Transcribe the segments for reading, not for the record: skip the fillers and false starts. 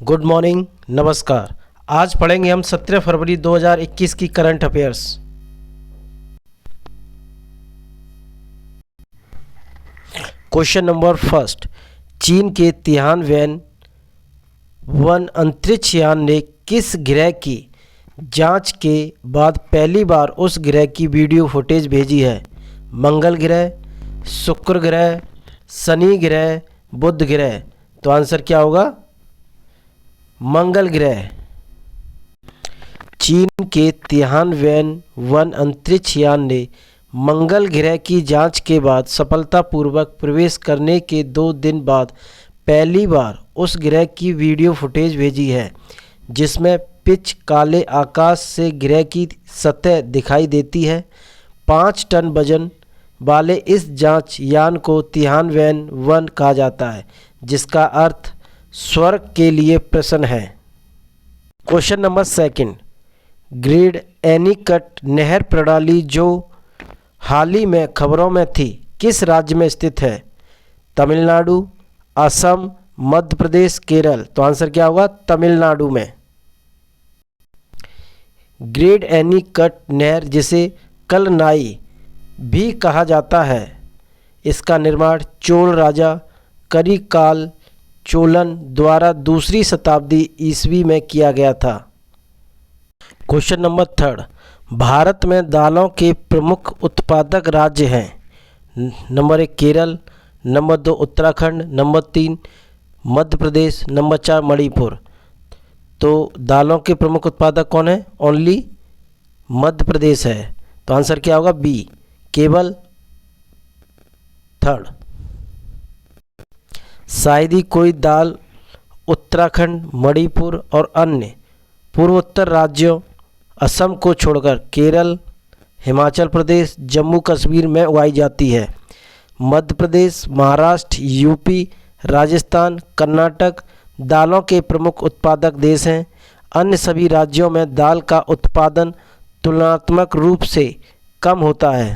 Good morning, नमस्कार। आज पढ़ेंगे हम 17 फरवरी 2021 की current affairs. Question number first, चीन के तियानवेन वन अंतरिक्ष यान ने किस ग्रह की जांच के बाद पहली बार उस ग्रह की वीडियो फुटेज भेजी है? मंगल ग्रह, शुक्र ग्रह, शनि ग्रह, बुध ग्रह। तो आंसर क्या होगा? मंगल ग्रह। चीन के तियानवेन वन अंतरिक्ष यान ने मंगल ग्रह की जांच के बाद सफलतापूर्वक प्रवेश करने के 2 दिन बाद पहली बार उस ग्रह की वीडियो फुटेज भेजी है, जिसमें पिच काले आकाश से ग्रह की सतह दिखाई देती है। 5 टन वजन वाले इस जांच यान को तियानवेन वन कहा जाता है, जिसका अर्थ स्वर्ग के लिए प्रसन्न है। Question number second, great anicut नहर प्रणाली जो हाल ही में खबरों में थी, किस राज्य में स्थित है? तमिलनाडु, असम, मध्य प्रदेश, केरल। तो आंसर क्या होगा? तमिलनाडु में। ग्रेट एनीकट नहर, जिसे कलनाई भी कहा जाता है, इसका निर्माण चोल राजा करिकाल चोलन द्वारा 2री शताब्दी ईस्वी में किया गया था। क्वेश्चन नंबर थर्ड, भारत में दालों के प्रमुख उत्पादक राज्य हैं। Number 1 Kerala, number 2 Uttarakhand, number 3 Madhya Pradesh, number 4 Manipur. तो दालों के प्रमुख उत्पादक कौन है? ओनली मध्य प्रदेश है। तो आंसर क्या होगा? बी, केवल थर्ड। शायद ही कोई दाल उत्तराखंड, मणिपुर और अन्य पूर्वोत्तर राज्यों असम को छोड़कर केरल, हिमाचल प्रदेश, जम्मू कश्मीर में उगाई जाती है। मध्य प्रदेश, महाराष्ट्र, यूपी, राजस्थान, कर्नाटक दालों के प्रमुख उत्पादक देश हैं। अन्य सभी राज्यों में दाल का उत्पादन तुलनात्मक रूप से कम होता है।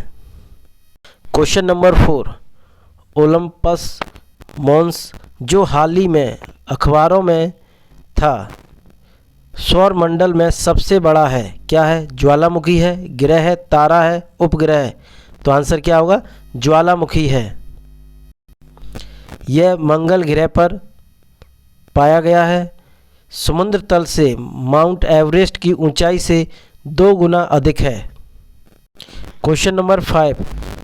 क्वेश्चन नंबर 4, ओलंपस मॉन्स जो हाल ही में अखबारों में था, सौर मंडल में सबसे बड़ा है, क्या है? ज्वालामुखी है, ग्रह है, तारा है, उपग्रह है। तो आंसर क्या होगा? ज्वालामुखी है। यह मंगल ग्रह पर पाया गया है। समुद्र तल से माउंट एवरेस्ट की ऊंचाई से 2 गुना अधिक है। क्वेश्चन नंबर 5,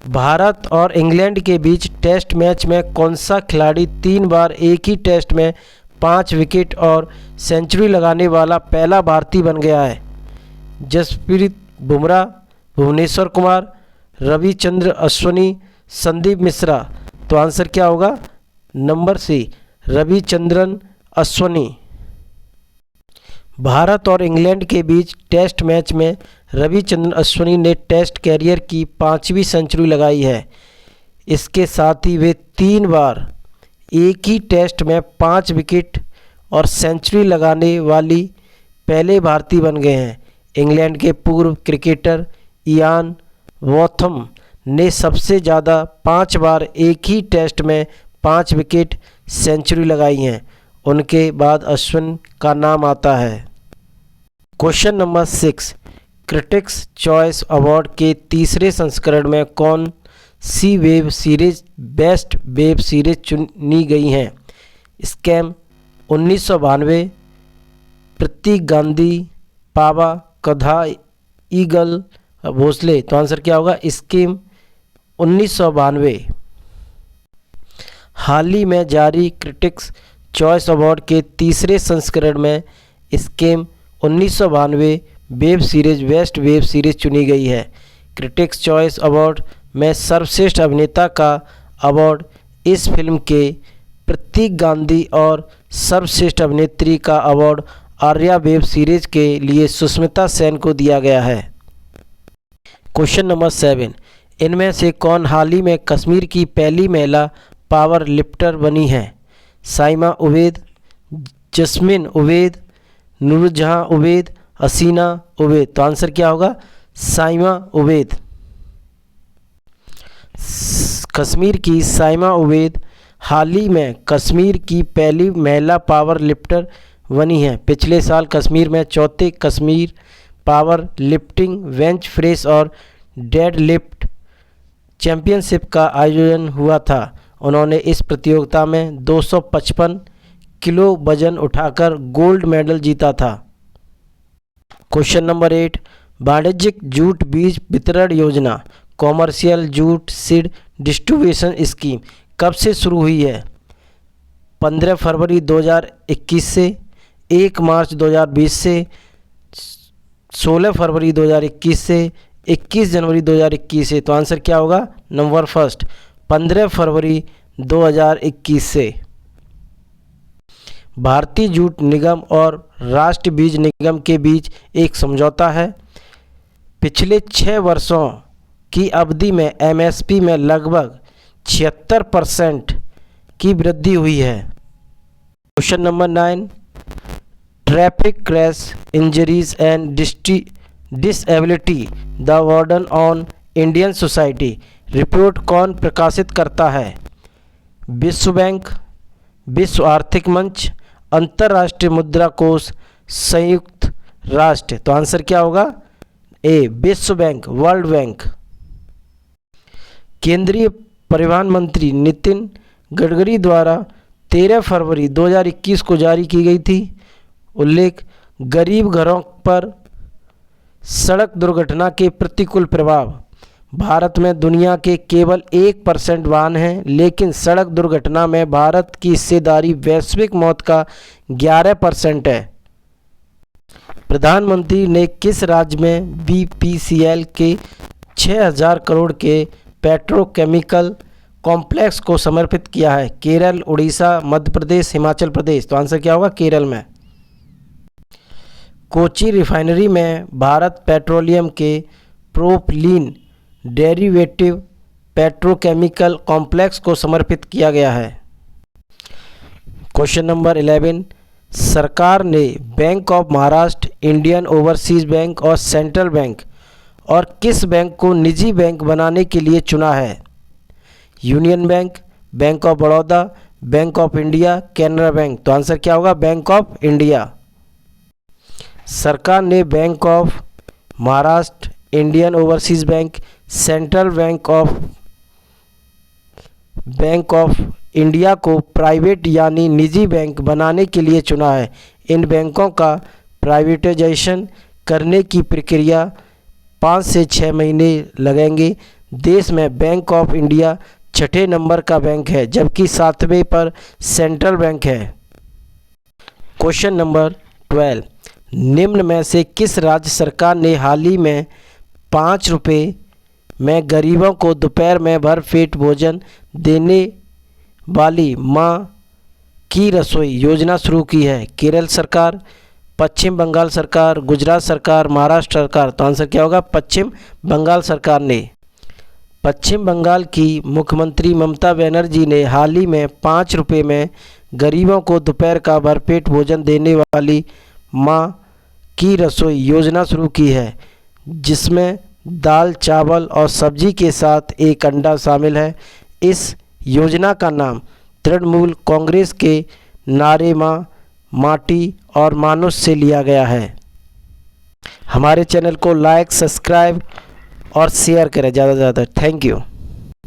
भारत और इंग्लैंड के बीच टेस्ट मैच में कौन सा खिलाड़ी 3 बार एक ही टेस्ट में 5 विकेट और सेंचुरी लगाने वाला पहला भारतीय बन गया है? जसप्रीत बुमराह, भुवनेश्वर कुमार, रविचंद्र अश्विनी, संदीप मिश्रा। तो आंसर क्या होगा? Number C, Ravichandran Ashwini. भारत और इंग्लैंड के बीच टेस्ट मैच में रविचंद्रन अश्विनी ने टेस्ट कैरियर की 5वीं सेंचुरी लगाई है। इसके साथ ही वे 3 बार एक ही टेस्ट में 5 विकेट और सेंचुरी लगाने वाली पहले भारतीय बन गए हैं। इंग्लैंड के पूर्व क्रिकेटर इयान वॉथम ने सबसे ज़्यादा 5 बार एक ही टेस्ट में 5 विकेट सेंचुरी लगाई हैं। उनके बाद अश्विन का नाम आता है। Question number 6, critics choice award के 3रे संस्करण में कौन सी web series best web series चुनी गई हैं? स्कैम, 1992, प्रतीक गांधी, पावा, कथा, ईगल, भोसले। तो आंसर क्या होगा? स्कीम, 1992। हाल ही में जारी क्रिटिक्स चॉइस अवार्ड के 3रे संस्करण में scheme 1992 web series best web series चुनी गई है। क्रिटिक्स चॉइस अवार्ड में सर्वश्रेष्ठ अभिनेता का अवार्ड इस फिल्म के प्रतीक गांधी और सर्वश्रेष्ठ अभिनेत्री का अवार्ड आर्या वेब सीरीज के लिए सुष्मिता सेन को दिया गया है। क्वेश्चन नंबर 7, इनमें से कौन हाल ही में कश्मीर की पहली महिला पावर लिफ्टर बनी है? साइमा उबैद, जस्मिन उबैद, नूरजहां उबैद, हसीना उबैद। तो आंसर क्या होगा? साइमा उबैद। कश्मीर की साइमा उबैद हाल ही में कश्मीर की पहली महिला पावर लिफ्टर बनी है। पिछले साल कश्मीर में चौथे Kashmir power lifting bench press और डेड लिफ्ट चैंपियनशिप का आयोजन हुआ था। उन्होंने इस प्रतियोगिता में 255 किलो वजन उठाकर गोल्ड मेडल जीता था। क्वेश्चन नंबर 8, वाणिज्यिक जूट बीज वितरण योजना commercial jute seed distribution scheme कब से शुरू हुई है? 15 फरवरी 2021 से, 1 मार्च 2020 से, 16 फरवरी 2021 से, 21 जनवरी 2021 से। तो आंसर क्या होगा? नंबर फर्स्ट 15 फरवरी 2021 से। भारतीय जूट निगम और राष्ट्रीय बीज निगम के बीच एक समझौता है। पिछले 6 वर्षों की अवधि में एमएसपी में लगभग 76% की वृद्धि हुई है। Question number 9, traffic crash injuries and disability the burden on Indian society report कौन प्रकाशित करता है? विश्व बैंक, विश्व आर्थिक मंच, अंतर्राष्ट्रीय मुद्रा कोष, संयुक्त राष्ट्र। तो आंसर क्या होगा? ए, विश्व बैंक, वर्ल्ड बैंक। केंद्रीय परिवहन मंत्री नितिन गडकरी द्वारा 13 फरवरी 2021 को जारी की गई थी। उल्लेख, गरीब घरों पर सड़क दुर्घटना के प्रतिकूल प्रभाव। भारत में दुनिया के केवल 1% वाहन हैं, लेकिन सड़क दुर्घटना में भारत की हिस्सेदारी वैश्विक मौत का 11% है। प्रधानमंत्री ने किस राज्य में बीपीसीएल के 6000 करोड़ के पेट्रोकेमिकल कॉम्प्लेक्स को समर्पित किया है? केरल, उड़ीसा, मध्य प्रदेश, हिमाचल प्रदेश। तो आंसर क्या होगा? केरल में। कोची रिफाइनरी में भारत पेट्रोलियम के प्रोपलीन डेरिवेटिव पेट्रोकेमिकल कॉम्प्लेक्स को समर्पित किया गया है। क्वेश्चन नंबर 11, सरकार ने bank of Maharashtra, Indian overseas bank और सेंट्रल बैंक और किस बैंक को निजी बैंक बनाने के लिए चुना है? Union bank, bank of Baroda, bank of India, Canara bank. तो आंसर क्या होगा? Bank of India. सरकार ने bank of Maharashtra, Indian overseas bank, central bank of India को प्राइवेट यानी निजी बैंक बनाने के लिए चुना है। इन बैंकों का प्राइवेटाइजेशन करने की प्रक्रिया 5 से 6 महीने लगेंगे। देश में बैंक ऑफ इंडिया 6ठे नंबर का बैंक है, जबकि 7वें पर सेंट्रल बैंक है। क्वेश्चन नंबर 12, निम्न में से किस राज्य सरकार ने हाल ही में 5 रुपये में गरीबों को दोपहर में भरपेट भोजन देने वाली माँ की रसोई योजना शुरू की है? केरल सरकार, पश्चिम बंगाल सरकार, गुजरात सरकार, महाराष्ट्र सरकार। तो आंसर क्या होगा? पश्चिम बंगाल सरकार ने। पश्चिम बंगाल की मुख्यमंत्री ममता बनर्जी ने हाल ही में 5 रुपये में गरीबों को दोपहर का भरपेट भोजन देने वाली माँ की रसोई योजना शुरू की है, जिसमें दाल, चावल और सब्जी के साथ एक अंडा शामिल है। इस योजना का नाम तृणमूल कांग्रेस के नारे माँ, माटी और मानुष से लिया गया है। हमारे चैनल को लाइक, सब्सक्राइब और शेयर करें ज़्यादा से ज़्यादा। Thank you.